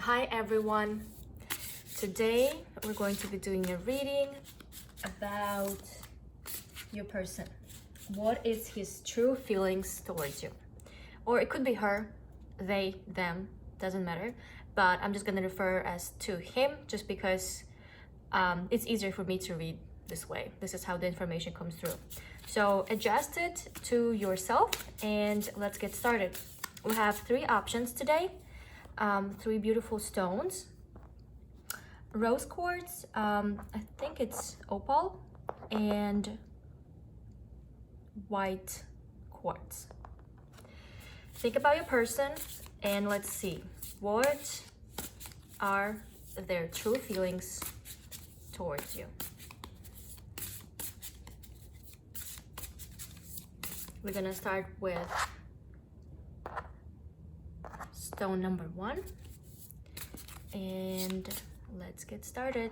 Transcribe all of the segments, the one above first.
Hi everyone. Today we're going to be doing a reading about your person. What is his true feelings towards you? Or it could be her, they, them, doesn't matter. But I'm just gonna refer as to him just because it's easier for me to read this way. This is how the information comes through. So adjust it to yourself and let's get started. We have three options today. Three beautiful stones. Rose quartz, I think it's opal, and white quartz. Think about your person and let's see what are their true feelings towards you. We're gonna start with stone number 1 and let's get started.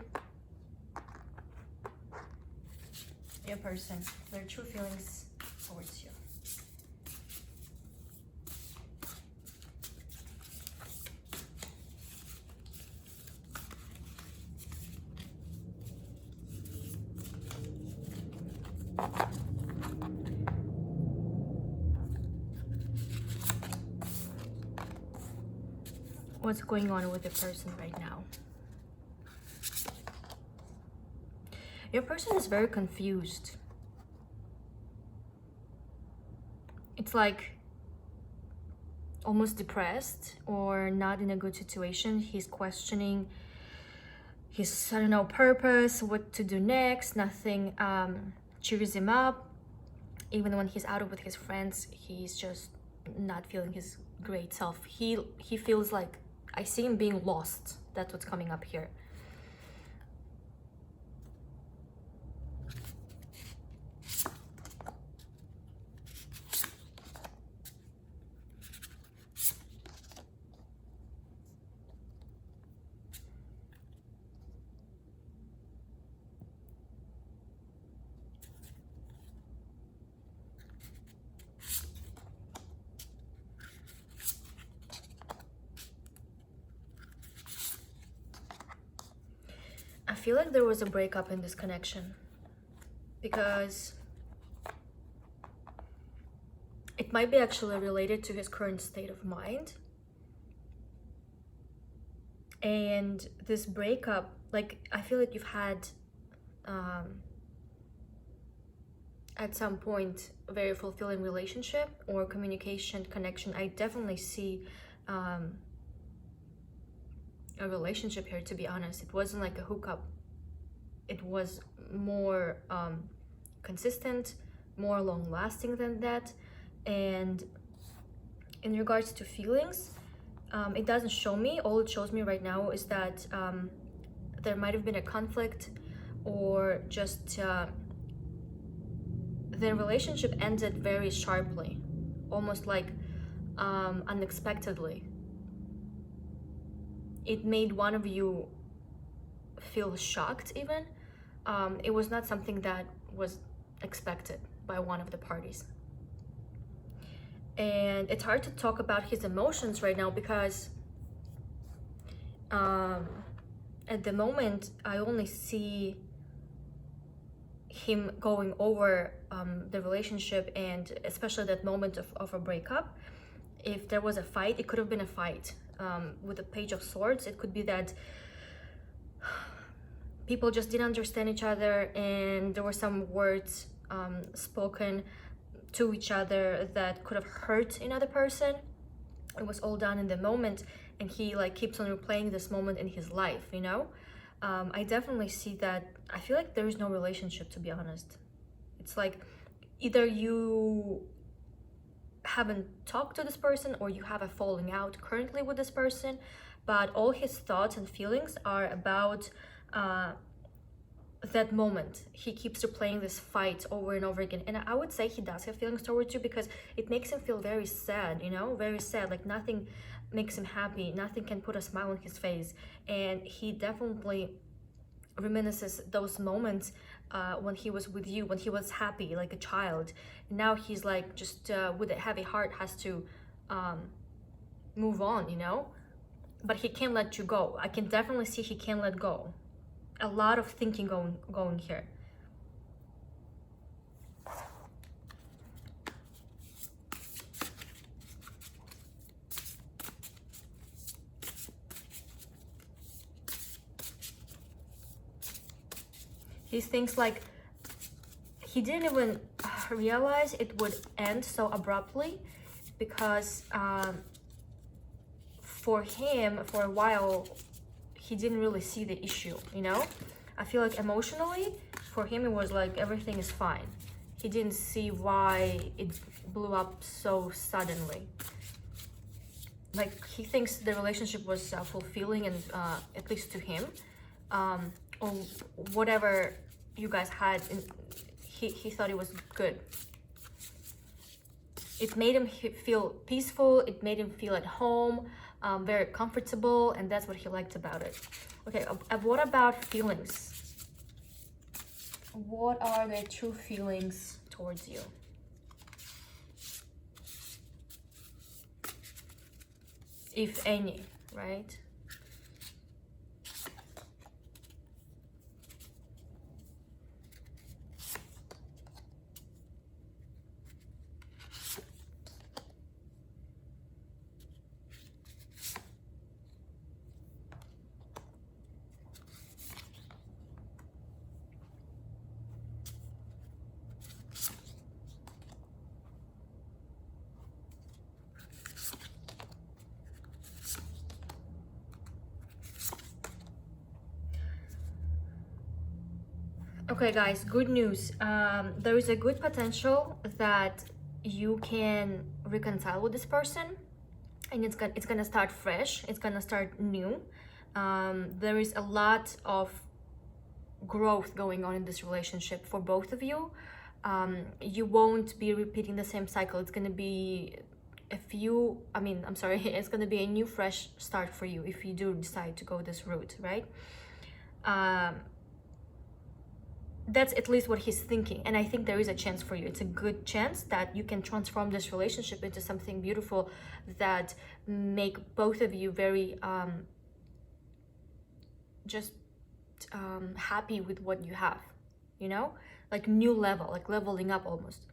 Your person, their true feelings towards you. What's going on with the person right now? Your person is very confused. It's like almost depressed or not in a good situation. He's questioning his, I don't know, purpose, what to do next. Nothing cheers him up. Even when he's out with his friends, he's just not feeling his great self. He feels like, I see him being lost. That's what's coming up here. I feel like there was a breakup in this connection because it might be actually related to his current state of mind. And this breakup, like, I feel like you've had at some point a very fulfilling relationship or communication connection. I definitely see a relationship here, to be honest. It wasn't like a hookup. It was more consistent, more long-lasting than that. And in regards to feelings, it doesn't show me. All it shows me right now is that there might have been a conflict, or just their relationship ended very sharply, almost like unexpectedly. It made one of you feel shocked even. It was not something that was expected by one of the parties. And it's hard to talk about his emotions right now because at the moment I only see him going over the relationship, and especially that moment of a breakup. If there was a fight, it could have been a fight. With the Page of Swords, it could be that people just didn't understand each other and there were some words spoken to each other that could have hurt another person. It was all done in the moment, and he like keeps on replaying this moment in his life, you know. I definitely see that. I feel like there is no relationship, to be honest. It's like either you haven't talked to this person or you have a falling out currently with this person, but all his thoughts and feelings are about that moment. He keeps replaying this fight over and over again, and I would say he does have feelings towards you because it makes him feel very sad, you know, very sad. Like nothing makes him happy, nothing can put a smile on his face, and he definitely reminisces those moments when he was with you, when he was happy like a child. Now he's like just with a heavy heart has to move on, you know. but he can't let you go. I can definitely see he can't let go. A lot of thinking going here. He thinks like he didn't even realize it would end so abruptly, because for him, for a while, he didn't really see the issue, you know? I feel like emotionally, for him, it was like everything is fine. He didn't see why it blew up so suddenly. Like, he thinks the relationship was fulfilling, and at least to him, or whatever you guys had, he thought it was good. It made him feel peaceful, it made him feel at home, very comfortable, and that's what he liked about it. Okay, what about feelings? What are their true feelings towards you? If any, right? Okay, guys, good news. There is a good potential that you can reconcile with this person, and it's gonna start fresh. It's gonna start new. There is a lot of growth going on in this relationship for both of you. You won't be repeating the same cycle. It's gonna be it's gonna be a new fresh start for you if you do decide to go this route, right? That's at least what he's thinking, and I think there is a chance for you. It's a good chance that you can transform this relationship into something beautiful that make both of you very happy with what you have, you know, like new level, like leveling up almost.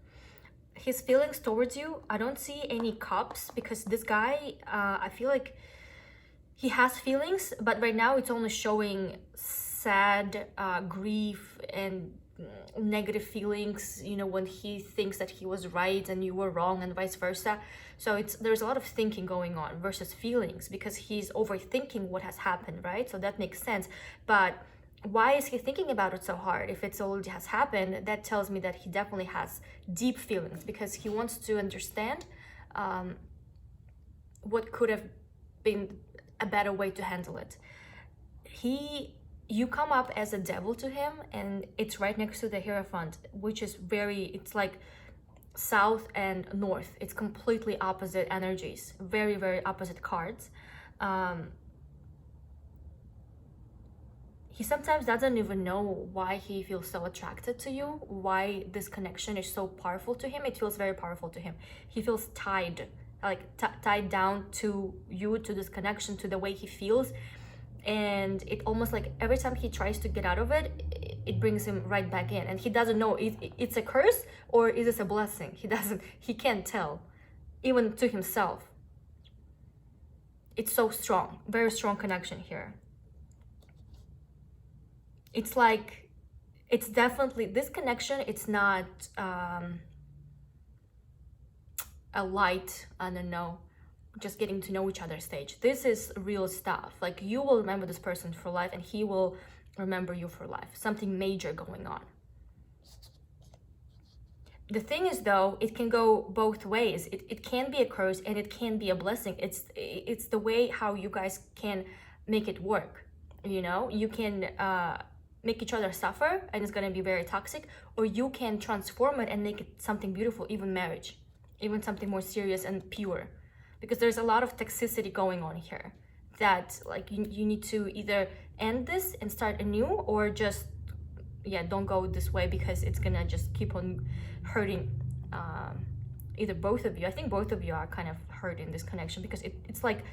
His feelings towards you, I don't see any cups, because this guy, I feel like he has feelings, but right now it's only showing sad, grief, and negative feelings, you know, when he thinks that he was right and you were wrong, and vice versa. So there's a lot of thinking going on versus feelings, because he's overthinking what has happened, right? So that makes sense. But why is he thinking about it so hard? If it's already has happened, that tells me that he definitely has deep feelings, because he wants to understand what could have been a better way to handle it. You come up as a devil to him, and it's right next to the Hierophant, which is it's like south and north. It's completely opposite energies, very, very opposite cards. He sometimes doesn't even know why he feels so attracted to you, why this connection is so powerful to him. It feels very powerful to him. He feels tied, tied down to you, to this connection, to the way he feels. And it almost like every time he tries to get out of it, it brings him right back in, and he doesn't know if it's a curse or is it a blessing. He can't tell, even to himself. It's so strong, very strong connection here. It's like, it's definitely, this connection, it's not a light, I don't know, just getting to know each other stage. This is real stuff. Like, you will remember this person for life, and he will remember you for life. Something major going on. The thing is, though, it can go both ways. It can be a curse and it can be a blessing. It's the way how you guys can make it work. You know, you can make each other suffer, and it's gonna be very toxic, or you can transform it and make it something beautiful, even marriage, even something more serious and pure. Because there's a lot of toxicity going on here that, like, you need to either end this and start anew, or just, don't go this way, because it's gonna just keep on hurting either both of you. I think both of you are kind of hurt in this connection, because it's like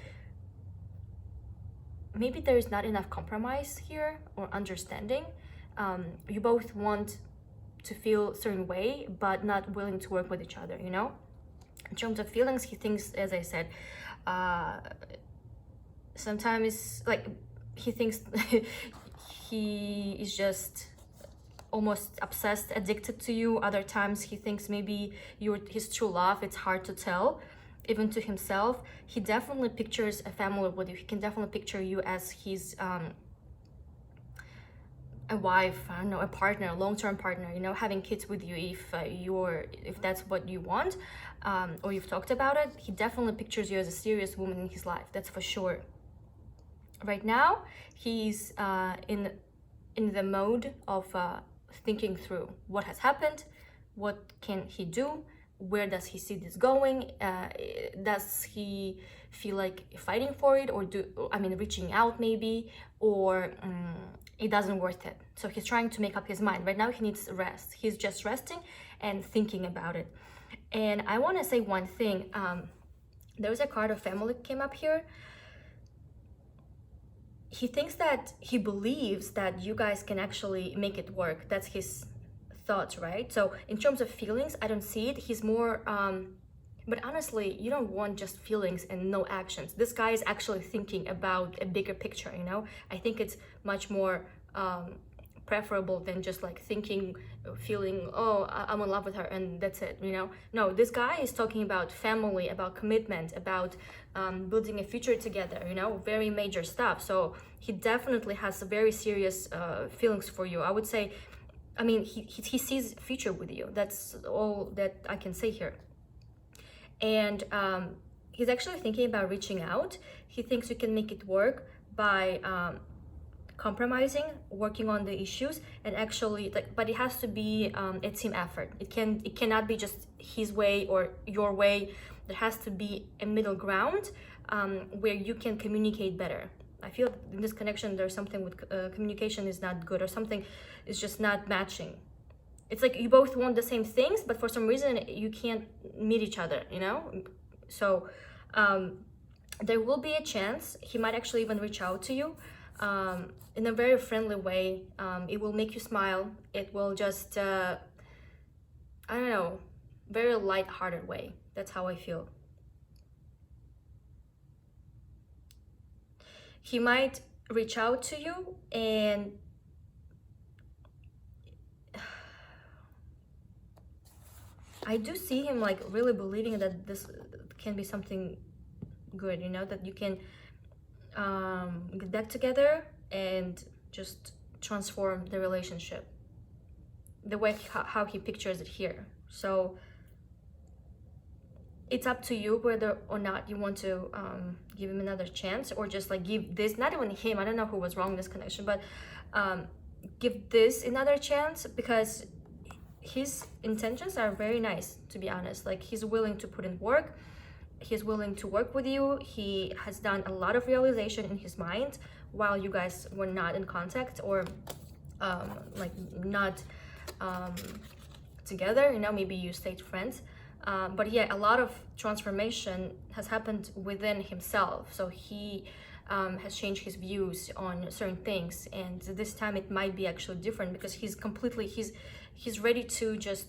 maybe there is not enough compromise here or understanding. You both want to feel a certain way, but not willing to work with each other, you know? In terms of feelings, he thinks, as I said, sometimes like he thinks he is just almost obsessed, addicted to you. Other times he thinks maybe you're his true love. It's hard to tell, even to himself. He definitely pictures a family with you. He can definitely picture you as his a wife, I don't know, a partner, a long-term partner, you know, having kids with you if that's what you want, or you've talked about it. He definitely pictures you as a serious woman in his life, that's for sure. Right now he's in the mode of thinking through what has happened, what can he do, where does he see this going, does he feel like fighting for it, or reaching out maybe, or it doesn't worth it. So he's trying to make up his mind. Right now he needs rest. He's just resting and thinking about it. And I want to say one thing. There was a card of family came up here. He thinks that he believes that you guys can actually make it work. That's his thoughts, right? So in terms of feelings, I don't see it. He's more but honestly, you don't want just feelings and no actions. This guy is actually thinking about a bigger picture, you know? I think it's much more preferable than just like thinking, feeling, oh, I'm in love with her and that's it, you know? No, this guy is talking about family, about commitment, about building a future together, you know? Very major stuff. So he definitely has very serious feelings for you. I would say, I mean, he sees a future with you. That's all that I can say here. And he's actually thinking about reaching out. He thinks you can make it work by compromising, working on the issues, and actually, like, but it has to be a team effort. It cannot be just his way or your way. There has to be a middle ground where you can communicate better. I feel in this connection there's something with communication is not good, or something is just not matching. It's like you both want the same things, but for some reason you can't meet each other, you know? So there will be a chance. He might actually even reach out to you in a very friendly way. It will make you smile. It will just, I don't know, very light-hearted way. That's how I feel. He might reach out to you, and I do see him like really believing that this can be something good, you know, that you can get back together and just transform the relationship the way how he pictures it here. So it's up to you whether or not you want to give him another chance, or just like give this, not even him, I don't know who was wrong in this connection, but give this another chance, because his intentions are very nice, to be honest. Like, he's willing to put in work, he's willing to work with you. He has done a lot of realization in his mind while you guys were not in contact, or like not together, you know, maybe you stayed friends. But yeah, a lot of transformation has happened within himself. So he has changed his views on certain things, and this time it might be actually different, because he's ready to just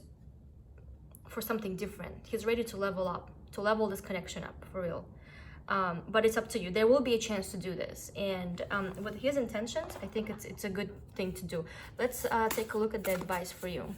for something different. He's ready to level up, to level this connection up for real. But it's up to you. There will be a chance to do this, and with his intentions, I think it's a good thing to do. Let's take a look at the advice for you.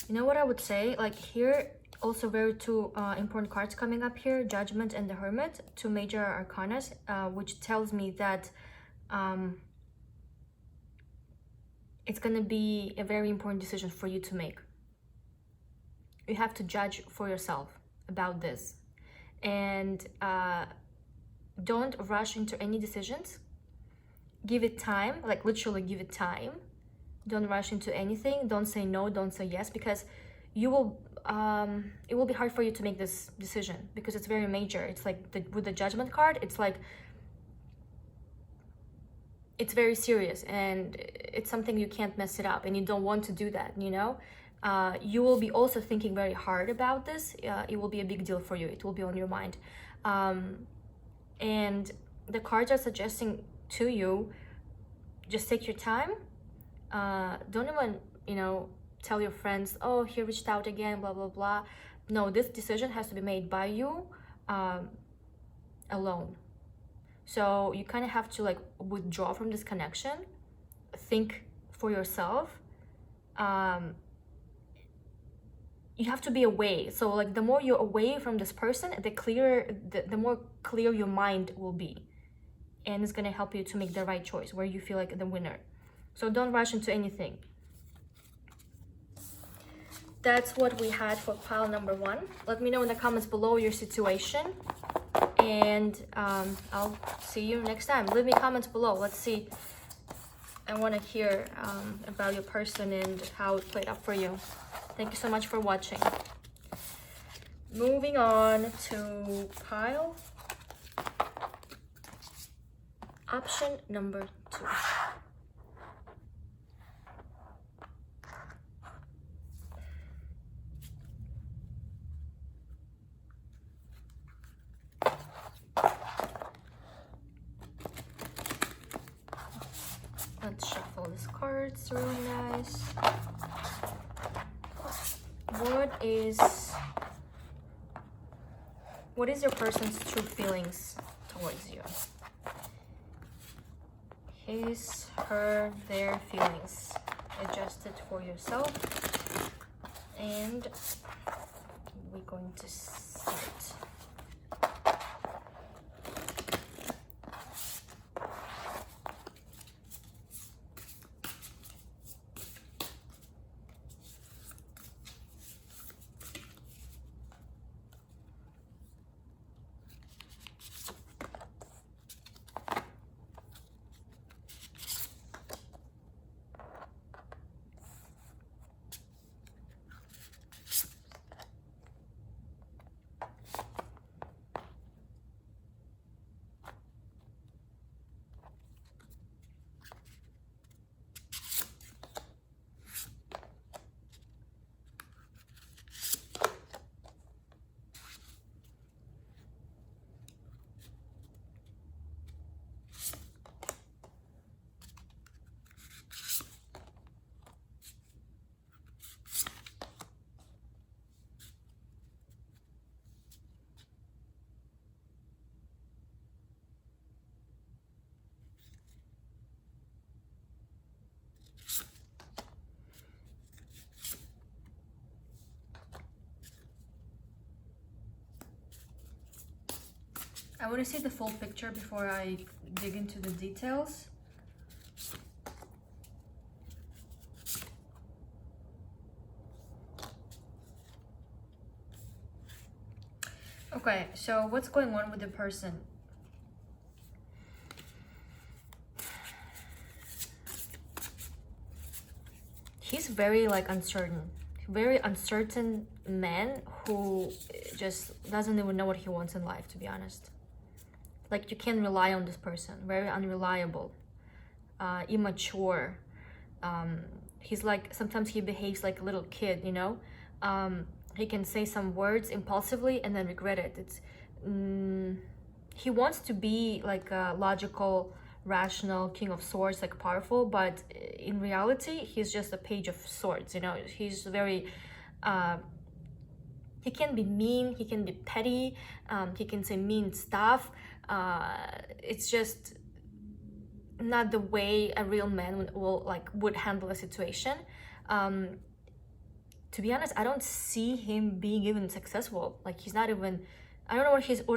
You know what I would say? Like, here, also very two important cards coming up here, Judgment and the Hermit, two major arcana, which tells me that it's going to be a very important decision for you to make. You have to judge for yourself about this, and don't rush into any decisions. Give it time, like literally give it time, Don't rush into anything. Don't say no, don't say yes, because you will it will be hard for you to make this decision, because it's very major. It's like with the Judgment card, it's like it's very serious, and it's something you can't mess it up, and you don't want to do that, you know. You will be also thinking very hard about this. It will be a big deal for you. It will be on your mind. And the cards are suggesting to you, just take your time. Don't even, you know, tell your friends, oh, he reached out again, blah, blah, blah. No, this decision has to be made by you alone. So you kind of have to like withdraw from this connection, think for yourself. You have to be away. So like the more you're away from this person, the more clear your mind will be. And it's gonna help you to make the right choice where you feel like the winner. So don't rush into anything. That's what we had for pile number 1. Let me know in the comments below your situation. And I'll see you next time. Leave me comments below. Let's see. I want to hear about your person and how it played out for you. Thank you so much for watching. Moving on to pile option number 2. Let's shuffle these cards. Really nice. What is your person's true feelings towards you? His, her, their feelings. Adjust it for yourself. And we're going to start. I want to see the full picture before I dig into the details. Okay, so what's going on with the person? He's very like uncertain. Very uncertain man who just doesn't even know what he wants in life, to be honest. Like, you can't rely on this person. Very unreliable, immature. He's like, sometimes he behaves like a little kid, you know. He can say some words impulsively and then regret it. He wants to be like a logical, rational king of swords, like powerful, but in reality he's just a page of swords, you know. He's very he can be mean, he can be petty, he can say mean stuff. It's just not the way a real man would handle a situation. To be honest, I don't see him being even successful. Like, he's not even, I don't know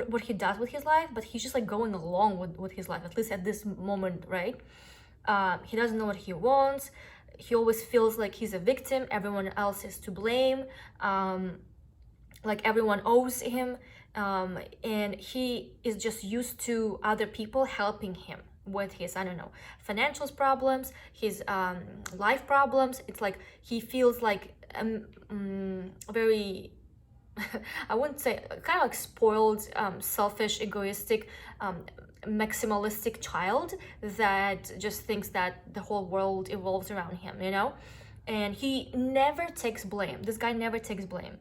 what he does with his life, but he's just like going along with his life, at least at this moment, right? He doesn't know what he wants. He always feels like he's a victim. Everyone else is to blame. Like, everyone owes him. And he is just used to other people helping him, with his, I don't know, financial problems, his life problems. It's like he feels like very I wouldn't say, kind of like spoiled, selfish, egoistic, maximalistic child that just thinks that the whole world evolves around him, you know? And he never takes blame. This guy never takes blame.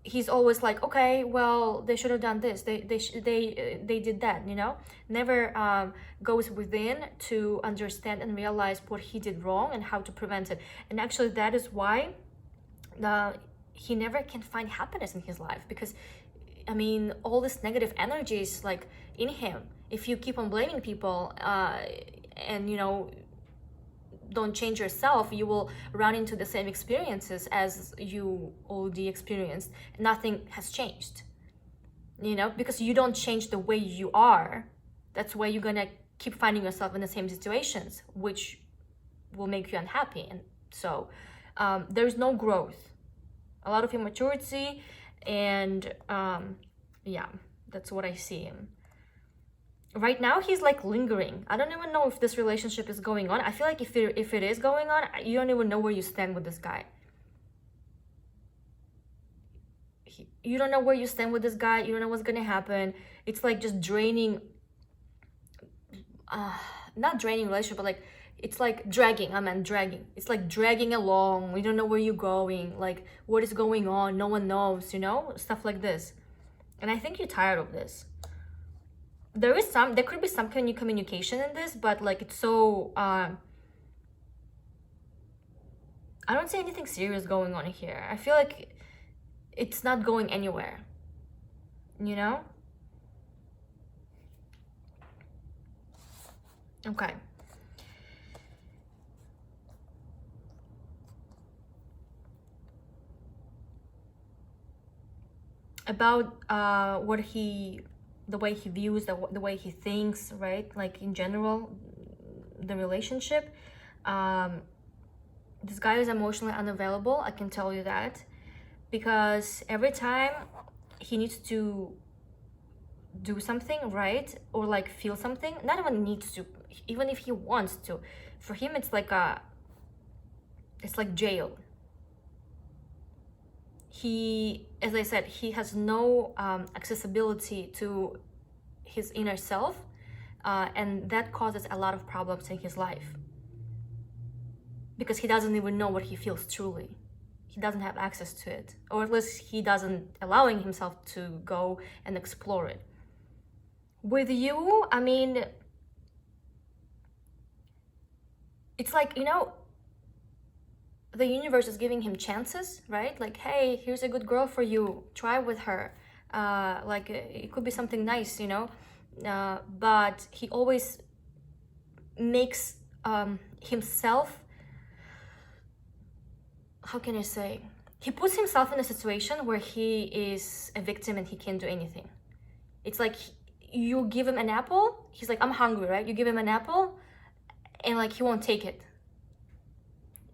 He's always like, okay, well, they should have done this. They did that, you know? Never goes within to understand and realize what he did wrong and how to prevent it. And actually, that is why he never can find happiness in his life, because I mean, all this negative energy is like in him. If you keep on blaming people and, you know, don't change yourself, you will run into the same experiences as you already experienced. Nothing has changed, you know, because you don't change the way you are. That's why you're gonna keep finding yourself in the same situations, which will make you unhappy. And so there's no growth, a lot of immaturity, and yeah, that's what I see. Right now he's like lingering. I don't even know if this relationship is going on. I feel like if it is going on, you don't even know where you stand with this guy. You don't know where you stand with this guy. You don't know what's gonna happen. It's like just draining, not draining relationship, but like it's like dragging. Dragging. It's like dragging along. We don't know where you're going, like what is going on. No one knows, you know, stuff like this. And I think you're tired of this. There could be some kind of communication in this, but like it's so I don't see anything serious going on here. I feel like it's not going anywhere, you know? Okay. About the way he views, the way he thinks, right? Like in general, the relationship. This guy is emotionally unavailable, I can tell you that, because every time he needs to do something, right? Or like feel something, not even needs to, even if he wants to, for him it's like jail. He, as I said, he has no accessibility to his inner self, and that causes a lot of problems in his life, because he doesn't even know what he feels truly. He doesn't have access to it, or at least he doesn't allowing himself to go and explore it. With you, I mean, it's like, you know, the universe is giving him chances, right? Like, hey, here's a good girl for you, try with her. Like it could be something nice, you know, but he always makes himself, how can I say, he puts himself in a situation where he is a victim and he can't do anything. It's like you give him an apple, he's like, I'm hungry, right? You give him an apple and like he won't take it.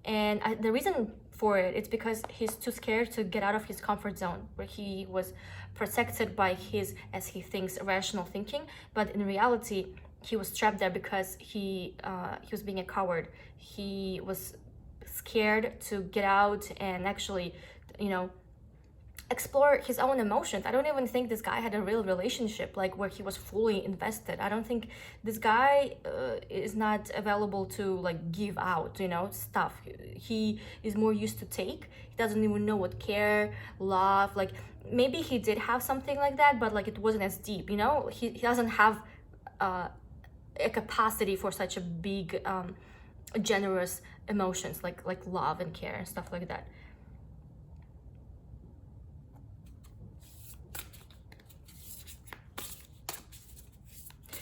And the reason for it, it's because he's too scared to get out of his comfort zone, where he was protected by his, as he thinks, rational thinking. But in reality, he was trapped there because he was being a coward. He was scared to get out and actually, you know, explore his own emotions. I don't even think this guy had a real relationship, like where he was fully invested. I don't think this guy is not available to like give out, you know, stuff. He is more used to take. He doesn't even know what care, love, like maybe he did have something like that, but like it wasn't as deep, you know. He doesn't have a capacity for such a big generous emotions like love and care and stuff like that.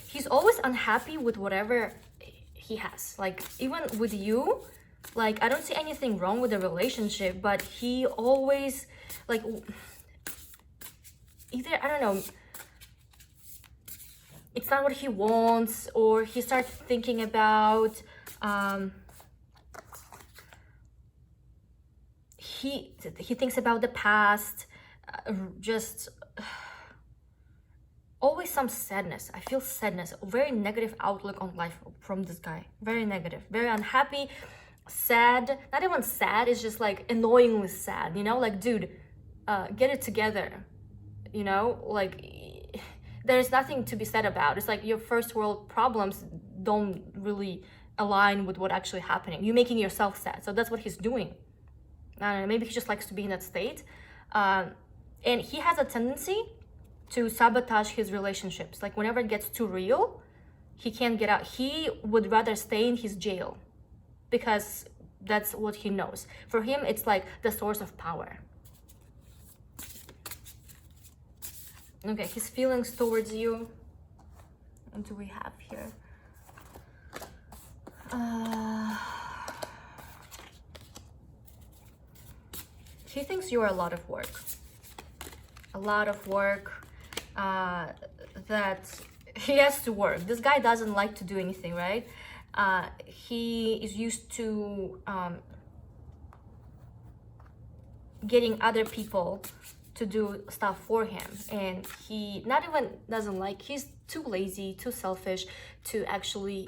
He's always unhappy with whatever he has. Like even with you, like I don't see anything wrong with the relationship, but he always like either, I don't know, it's not what he wants, or he starts thinking about he thinks about the past, just always some sadness. I feel sadness, very negative outlook on life from this guy. Very negative, very unhappy, sad. Not even sad, it's just like annoyingly sad, you know? Like, dude, get it together, you know? Like, there's nothing to be said about. It's like your first world problems don't really align with what actually happening. You're making yourself sad. So that's what he's doing. I don't know, maybe he just likes to be in that state. And he has a tendency to sabotage his relationships. Like whenever it gets too real, he can't get out. He would rather stay in his jail because that's what he knows. For him, it's like the source of power. Okay, his feelings towards you. What do we have here? He thinks you are a lot of work. A lot of work that he has to work. This guy doesn't like to do anything, right? He is used to getting other people to do stuff for him, and he not even doesn't like, he's too lazy, too selfish to actually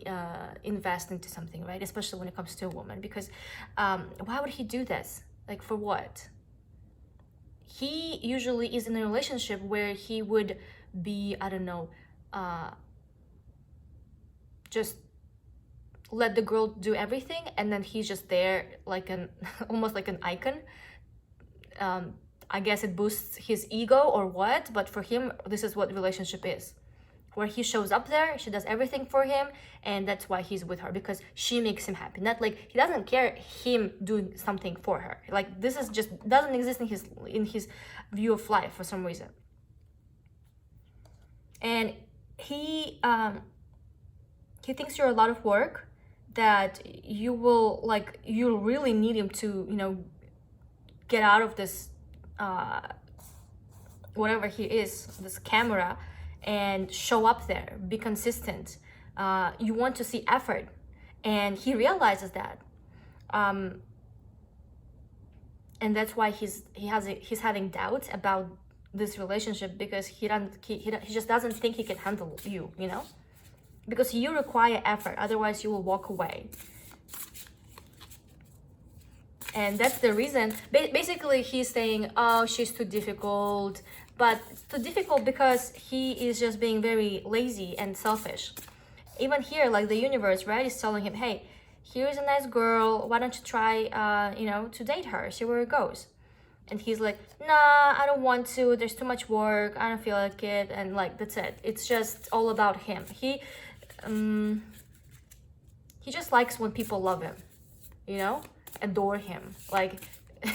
invest into something, right? Especially when it comes to a woman, because why would he do this? Like, for what? He usually is in a relationship where he would be, I don't know, just let the girl do everything, and then he's just there like an almost like an icon. I guess it boosts his ego or what, but for him, this is what relationship is. Where he shows up there, she does everything for him, and that's why he's with her, because she makes him happy. Not like he doesn't care him doing something for her. Like, this is just doesn't exist in his view of life for some reason. And he thinks you're a lot of work, that you will, like, you really need him to, you know, get out of this whatever he is, this camera, and show up there, be consistent. You want to see effort, and he realizes that, and that's why he's having doubts about this relationship, because he just doesn't think he can handle you, you know, because you require effort, otherwise you will walk away. And that's the reason. Basically, he's saying, oh, she's too difficult. But too difficult because he is just being very lazy and selfish. Even here, like the universe, right, is telling him, hey, here's a nice girl. Why don't you try, you know, to date her, see where it goes. And he's like, nah, I don't want to. There's too much work. I don't feel like it. And like, that's it. It's just all about him. He just likes when people love him, you know? Adore him. Like,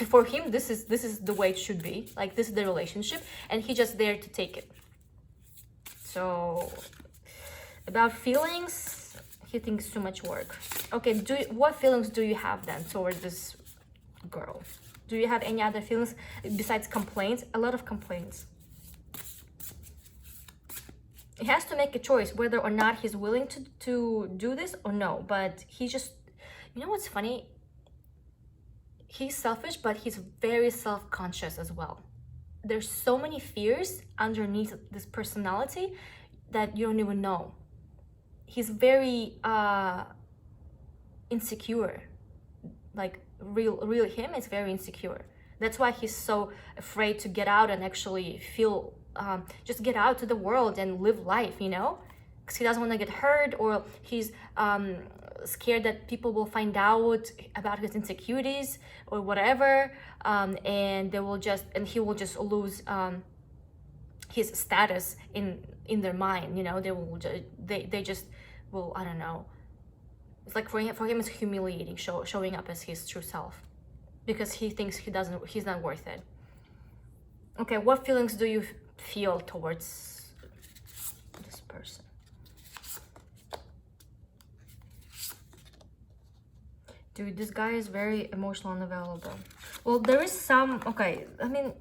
for him, this is the way it should be. Like, this is the relationship, and he's just there to take it. So about feelings, he thinks too much work. Okay, what feelings do you have then towards this girl? Do you have any other feelings besides complaints? A lot of complaints. He has to make a choice whether or not he's willing to do this or no. But he just, you know what's funny? He's selfish, but he's very self-conscious as well. There's so many fears underneath this personality that you don't even know. He's very insecure. Like, real him is very insecure. That's why he's so afraid to get out and actually feel, just get out to the world and live life, you know? Because he doesn't want to get hurt, or he's scared that people will find out about his insecurities or whatever, and he will just lose his status in their mind, you know. They just will, I don't know. It's like for him it's humiliating showing up as his true self, because he thinks he's not worth it. Okay, what feelings do you feel towards this person? Dude, this guy is very emotional and available. Well, there is some, okay, I mean,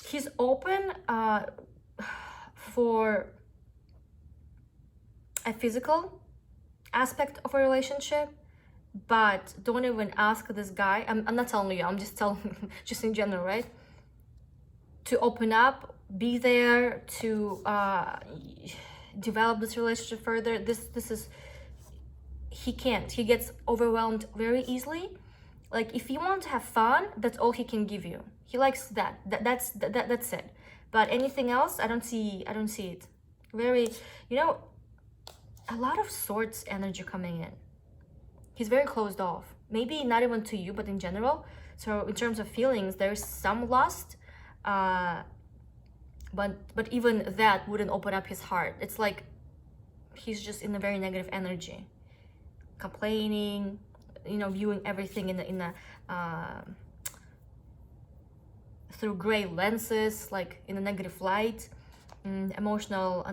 he's open for a physical aspect of a relationship, but don't even ask this guy, I'm not telling you, I'm just telling, just in general, right? to open up, be there, to develop this relationship further. This is, he can't. He gets overwhelmed very easily. Like, if you want to have fun, that's all he can give you. He likes that. That's it. But anything else, I don't see it. Very, you know, a lot of Swords energy coming in. He's very closed off. Maybe not even to you, but in general. So in terms of feelings, there's some lust, but even that wouldn't open up his heart. It's like he's just in a very negative energy, complaining, you know, viewing everything in a through gray lenses, like in a negative light, emotional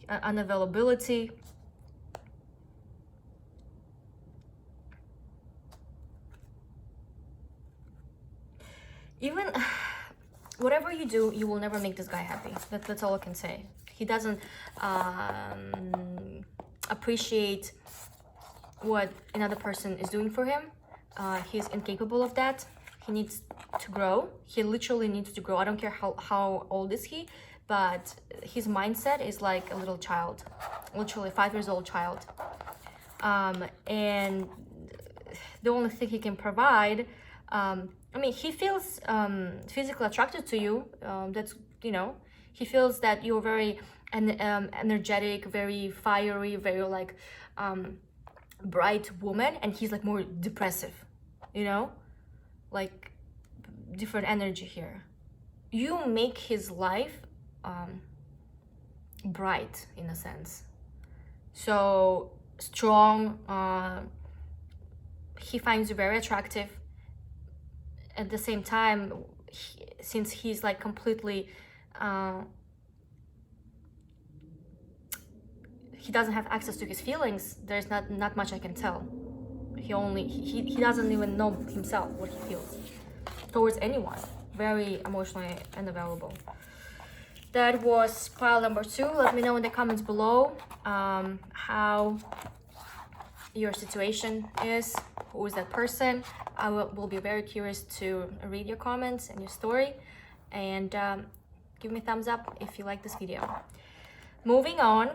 unavailability. Even whatever you do, you will never make this guy happy. That's all I can say. He doesn't appreciate what another person is doing for him. He's incapable of that. He needs to grow. He literally needs to grow. I don't care how old is he, but his mindset is like a little child, literally 5 years old child. And the only thing he can provide, I mean, he feels physically attracted to you. That's, you know, he feels that you're very energetic, very fiery, very like bright woman, and he's like more depressive, you know, like different energy here. You make his life bright in a sense. So strong. He finds you very attractive. At the same time, since he's like completely he doesn't have access to his feelings, there's not much I can tell. He doesn't even know himself what he feels towards anyone. Very emotionally unavailable. That was pile number 2. Let me know in the comments below how your situation is. Who is that person? I will be very curious to read your comments and your story, and give me a thumbs up if you like this video. Moving on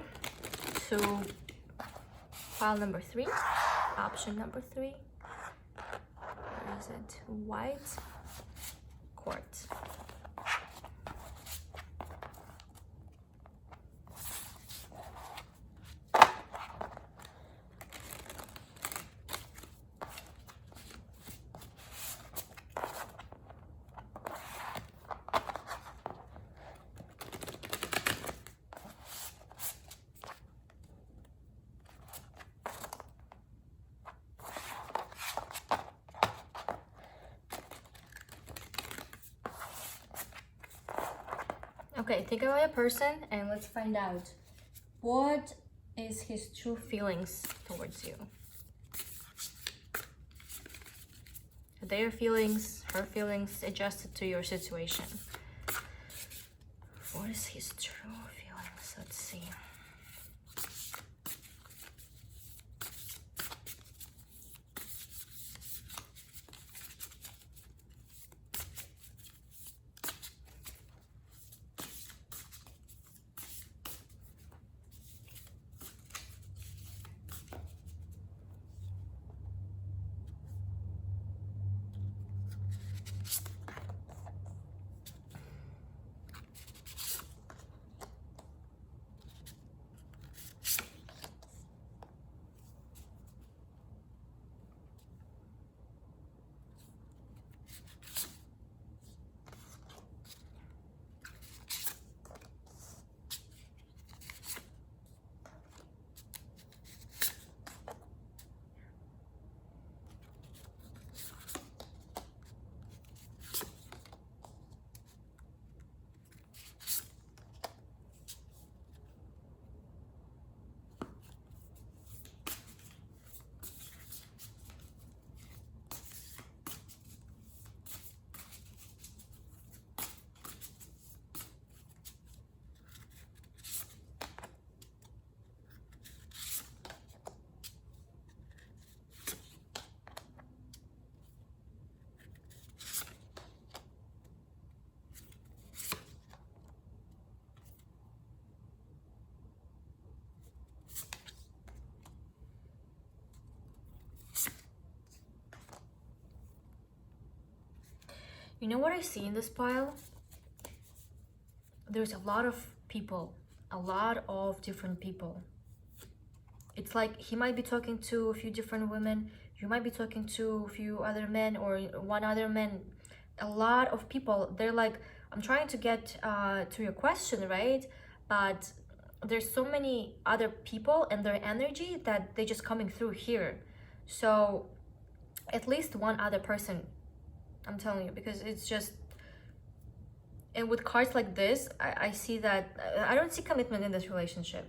to pile number 3, option number 3. Where is it? White quartz. Okay, think about your person and let's find out what is his true feelings towards you. Their feelings, her feelings adjusted to your situation. What is his true feelings? Let's see. You know what I see in this pile? There's a lot of people, a lot of different people. It's like he might be talking to a few different women, you might be talking to a few other men or one other man. A lot of people. They're like, I'm trying to get to your question, right? But there's so many other people and their energy that they just coming through here. So at least one other person, I'm telling you, because it's just, and with cards like this, I see that I don't see commitment in this relationship.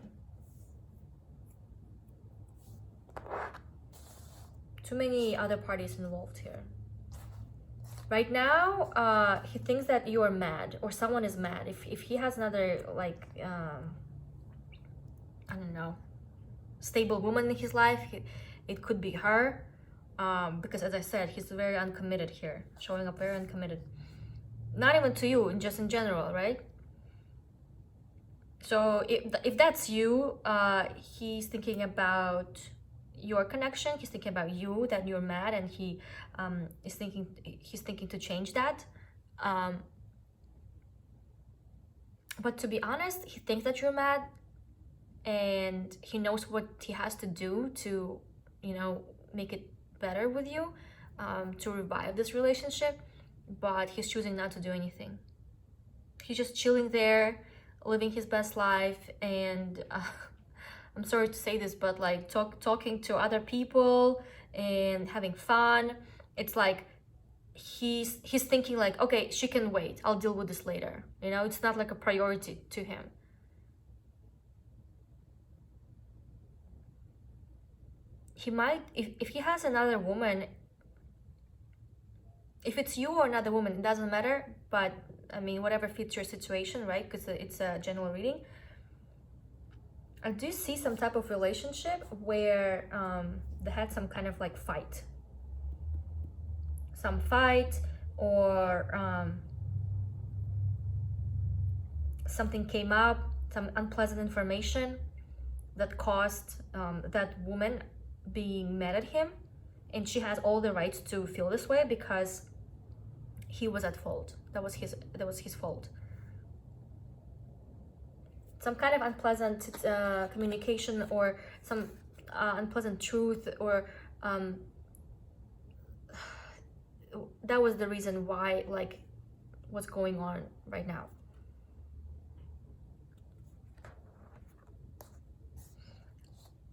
Too many other parties involved here. Right now, he thinks that you are mad or someone is mad. If he has another, like, I don't know, stable woman in his life, it could be her. Because as I said, he's very uncommitted here, showing up very uncommitted. Not even to you, just in general, right? So if that's you, he's thinking about your connection, he's thinking about you, that you're mad, and he's thinking to change that. But to be honest, he thinks that you're mad, and he knows what he has to do to, you know, make it better with you, to revive this relationship, but he's choosing not to do anything. He's just chilling there, living his best life, and I'm sorry to say this, but like talking to other people and having fun. It's like he's thinking like, okay, she can wait, I'll deal with this later. You know, it's not like a priority to him. He might, if he has another woman, if it's you or another woman, it doesn't matter, but I mean, whatever fits your situation, right? Because it's a general reading. I do see some type of relationship where they had some kind of like fight. Some fight, or something came up, some unpleasant information that caused that woman being mad at him, and she has all the right to feel this way because he was at fault. That was his fault. Some kind of unpleasant communication, or some unpleasant truth, or that was the reason why, like, what's going on right now.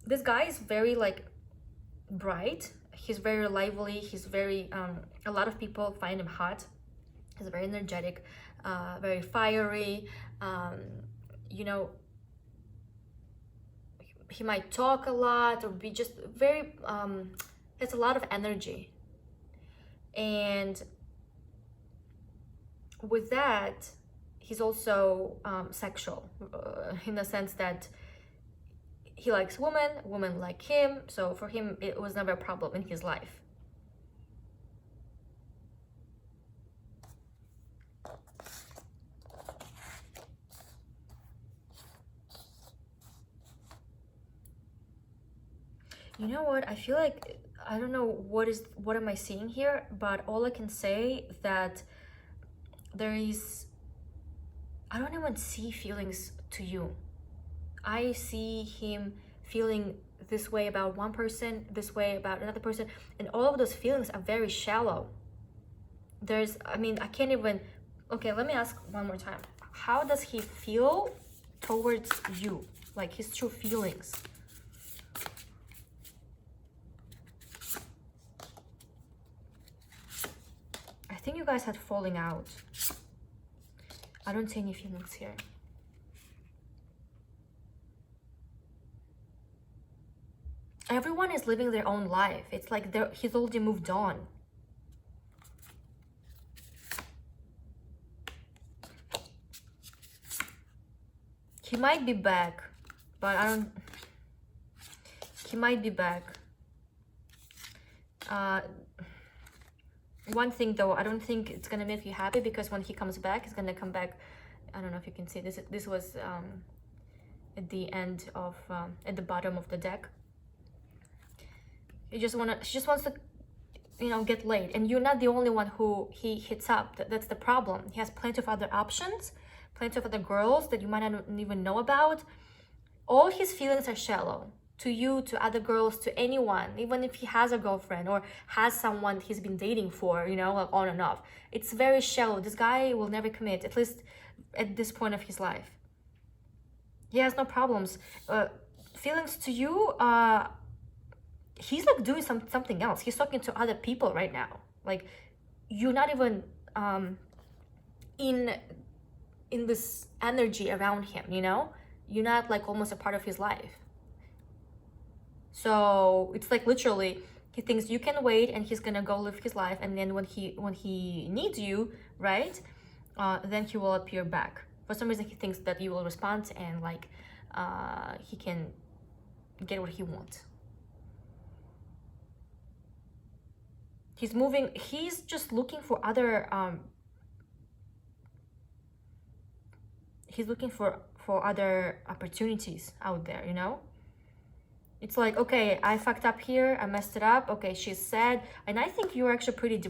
This guy is very like bright, he's very lively, he's very a lot of people find him hot. He's very energetic, very fiery. You know, he might talk a lot, or be just very has a lot of energy. And with that, he's also sexual, in the sense that he likes women like him. So for him, it was never a problem in his life. You know what? I feel like, I don't know what am I seeing here, but all I can say that there is, I don't even see feelings to you. I see him feeling this way about one person, this way about another person, and all of those feelings are very shallow. There's, I mean, I can't even, okay, let me ask one more time. How does he feel towards you? Like his true feelings. I think you guys had falling out. I don't see any feelings here. Everyone is living their own life. It's like he's already moved on. He might be back, but I don't... He might be back. One thing though, I don't think it's gonna make you happy, because when he comes back, he's gonna come back. I don't know if you can see this. This was at the end of at the bottom of the deck. She just wants to get laid, and you're not the only one who he hits up. That's the problem. He has plenty of other options, plenty of other girls that you might not even know about. All his feelings are shallow to you, to other girls, to anyone, even if he has a girlfriend or has someone he's been dating for, like on and off. It's very shallow. This guy will never commit, at least at this point of his life. He has no problems. Feelings to you, he's like doing something else. He's talking to other people right now. Like, you're not even in this energy around him, You're not like almost a part of his life. So it's like literally he thinks you can wait and he's gonna go live his life, and then when he needs you, right, then he will appear back. For some reason he thinks that you will respond and like he can get what he wants. He's just looking for other he's looking for other opportunities out there, It's like, okay, I fucked up here, I messed it up, okay, she's sad, and I think you're actually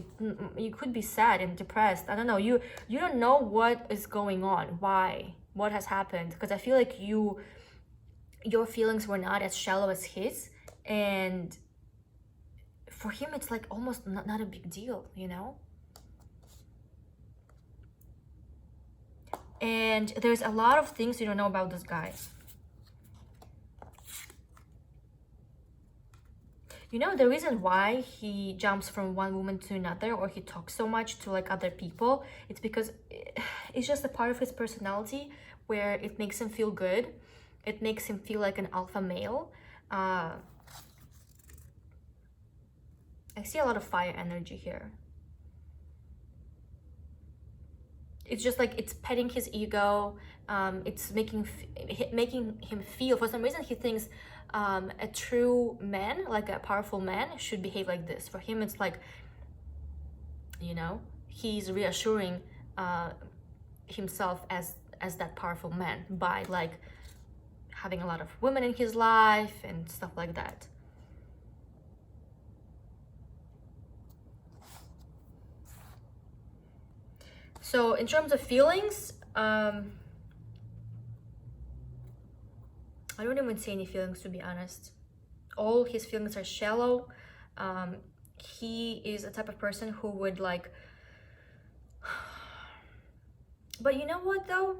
you could be sad and depressed. I don't know, you don't know what is going on, why, what has happened, because I feel like your feelings were not as shallow as his, and for him it's like almost not a big deal, And there's a lot of things you don't know about this guy. The reason why he jumps from one woman to another, or he talks so much to like other people, it's because it's just a part of his personality where it makes him feel good. It makes him feel like an alpha male. I see a lot of fire energy here. It's just like it's petting his ego. It's making him feel, for some reason he thinks a true man, like a powerful man, should behave like this. For him it's like, he's reassuring himself as that powerful man by like having a lot of women in his life and stuff like that. So in terms of feelings, I don't even see any feelings, to be honest. All his feelings are shallow. He is a type of person who would like, but you know what though?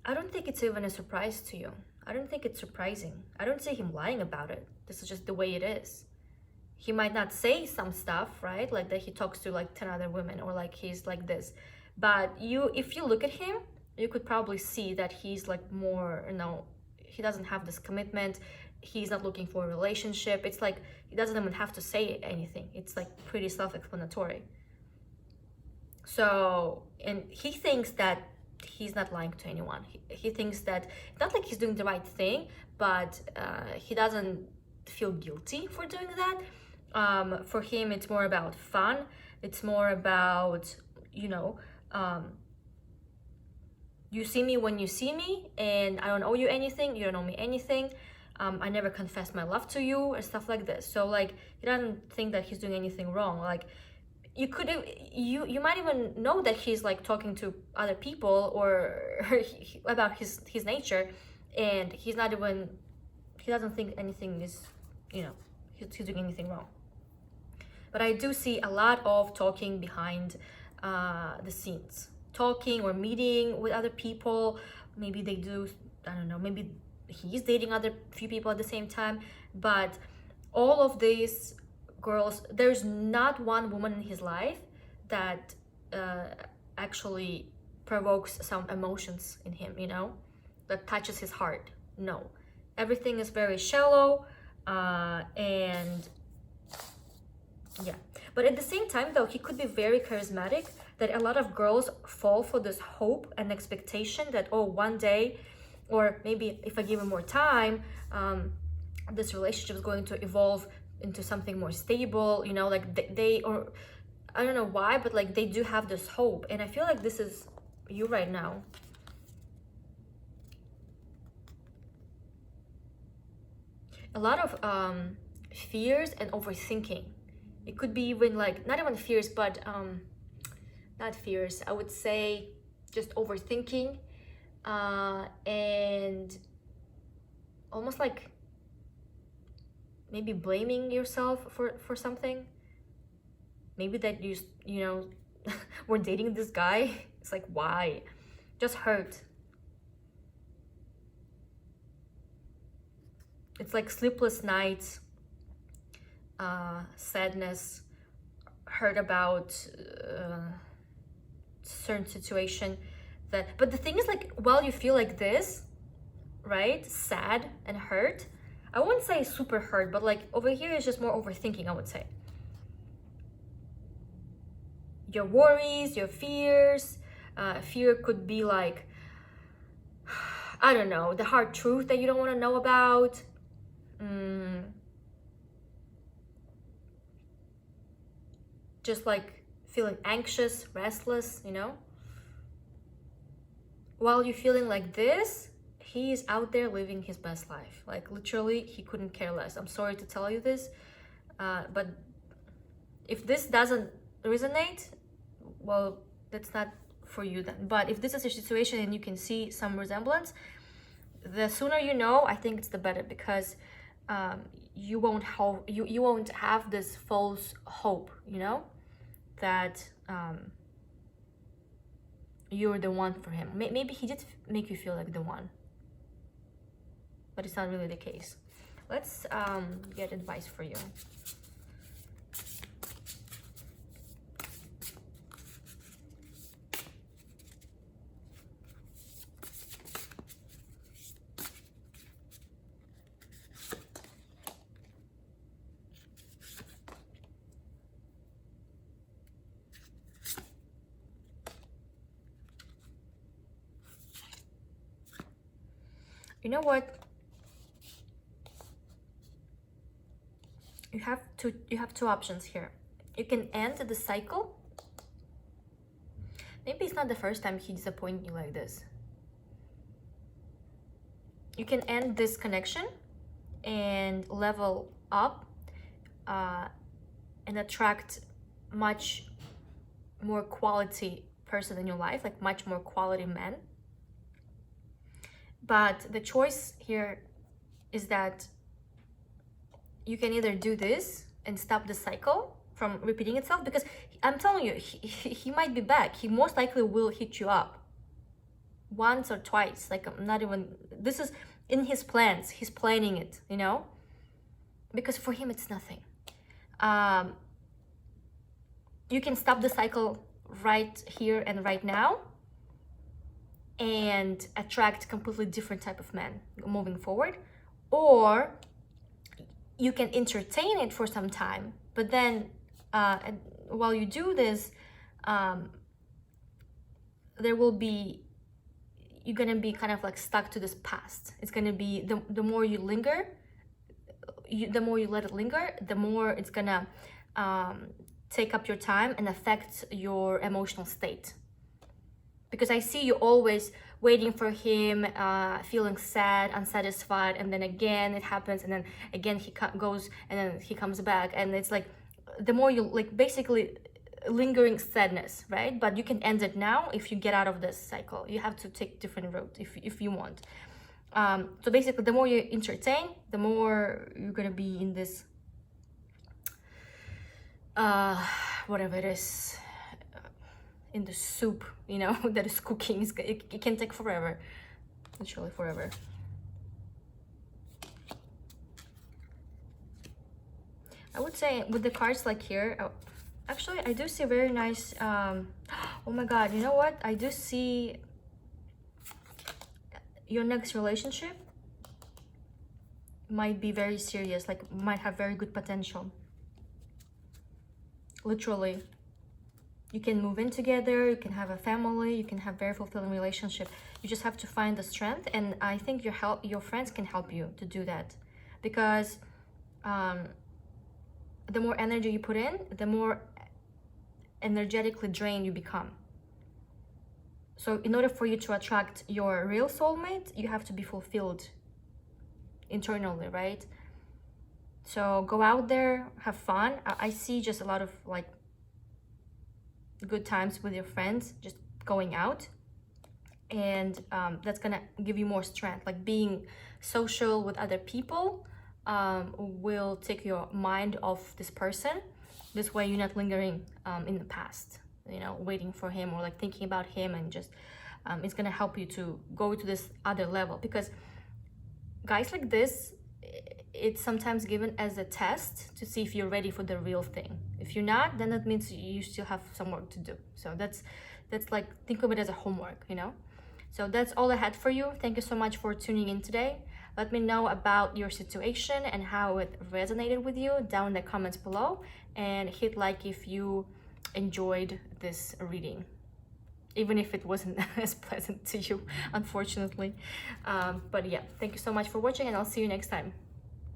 I don't think it's even a surprise to you. I don't think it's surprising. I don't see him lying about it. This is just the way it is. He might not say some stuff, right? Like that he talks to like 10 other women, or like he's like this. But if you look at him, you could probably see that he's like more, he doesn't have this commitment. He's not looking for a relationship. It's like he doesn't even have to say anything. It's like pretty self-explanatory. So, and he thinks that he's not lying to anyone. He thinks that, not like he's doing the right thing, but he doesn't feel guilty for doing that. For him, it's more about fun. It's more about, you see me when you see me, and I don't owe you anything. You don't owe me anything. I never confessed my love to you, and stuff like this. So like, he doesn't think that he's doing anything wrong. Like, you might even know that he's like talking to other people or about his nature, and he doesn't think anything is, he's doing anything wrong. But I do see a lot of talking behind the scenes, talking or meeting with other people. Maybe they do, I don't know, maybe he's dating other few people at the same time. But all of these girls, there's not one woman in his life that actually provokes some emotions in him, that touches his heart. No, everything is very shallow, and yeah. But at the same time though, he could be very charismatic, that a lot of girls fall for this hope and expectation that, oh, one day, or maybe if I give him more time, this relationship is going to evolve into something more stable, like they or I don't know why, but like they do have this hope. And I feel like this is you right now. a lot of fears and overthinking. It could be even like, not even fears, but not fears, I would say just overthinking, and almost like maybe blaming yourself for something. Maybe that you know we're dating this guy. It's like, why? Just hurt. It's like sleepless nights, sadness, hurt about certain situation. But the thing is, like, while you feel like this, right, sad and hurt, I wouldn't say super hurt, but like over here is just more overthinking, I would say. Your worries, your fears. Fear could be like, I don't know, the hard truth that you don't want to know about. Just like feeling anxious, restless, you know? While you're feeling like this, he is out there living his best life. Like, literally, he couldn't care less. I'm sorry to tell you this, but if this doesn't resonate, well, that's not for you then. But if this is a situation and you can see some resemblance, the sooner you know, I think it's the better, because you won't have this false hope, you know, that you're the one for him. Maybe he did make you feel like the one, but it's not really the case. Let's get advice for you. You know what? You have two options here. You can end the cycle. Maybe it's not the first time he disappointed you like this. You can end this connection and level up and attract much more quality person in your life, like much more quality man. But the choice here is that you can either do this and stop the cycle from repeating itself, because I'm telling you, he might be back. He most likely will hit you up once or twice. Like, I'm not even, this is in his plans. He's planning it, you know, because for him it's nothing. You can stop the cycle right here and right now and attract completely different type of men moving forward, or you can entertain it for some time, but then while you do this, there will be, you're gonna be kind of like stuck to this past. It's gonna be, the more you linger, the more you let it linger, the more it's gonna take up your time and affect your emotional state. Because I see you always waiting for him, feeling sad, unsatisfied, and then again it happens, and then again he goes, and then he comes back, and it's like, the more you, like, basically lingering sadness, right? But you can end it now if you get out of this cycle. You have to take different route if you want. So basically, the more you entertain, the more you're gonna be in this, whatever it is, in the soup, you know, that is cooking. It can take forever, literally forever. I would say with the cards like here, actually I do see very nice, oh my god, you know what? I do see your next relationship might be very serious, like might have very good potential. Literally. You can move in together, you can have a family, you can have very fulfilling relationship. You just have to find the strength, and I think your friends can help you to do that, because the more energy you put in, the more energetically drained you become. So in order for you to attract your real soulmate, you have to be fulfilled internally, right? So go out there, have fun. I see just a lot of like good times with your friends, just going out, and that's gonna give you more strength. Like being social with other people will take your mind off this person. This way you're not lingering in the past, you know, waiting for him or like thinking about him, and just it's gonna help you to go to this other level. Because guys like this, it's sometimes given as a test to see if you're ready for the real thing. If you're not, then that means you still have some work to do. So that's like, think of it as a homework, you know. So that's all I had for you. Thank you so much for tuning in today. Let me know about your situation and how it resonated with you down in the comments below, and hit like if you enjoyed this reading, even if it wasn't as pleasant to you, unfortunately. But yeah, thank you so much for watching, and I'll see you next time.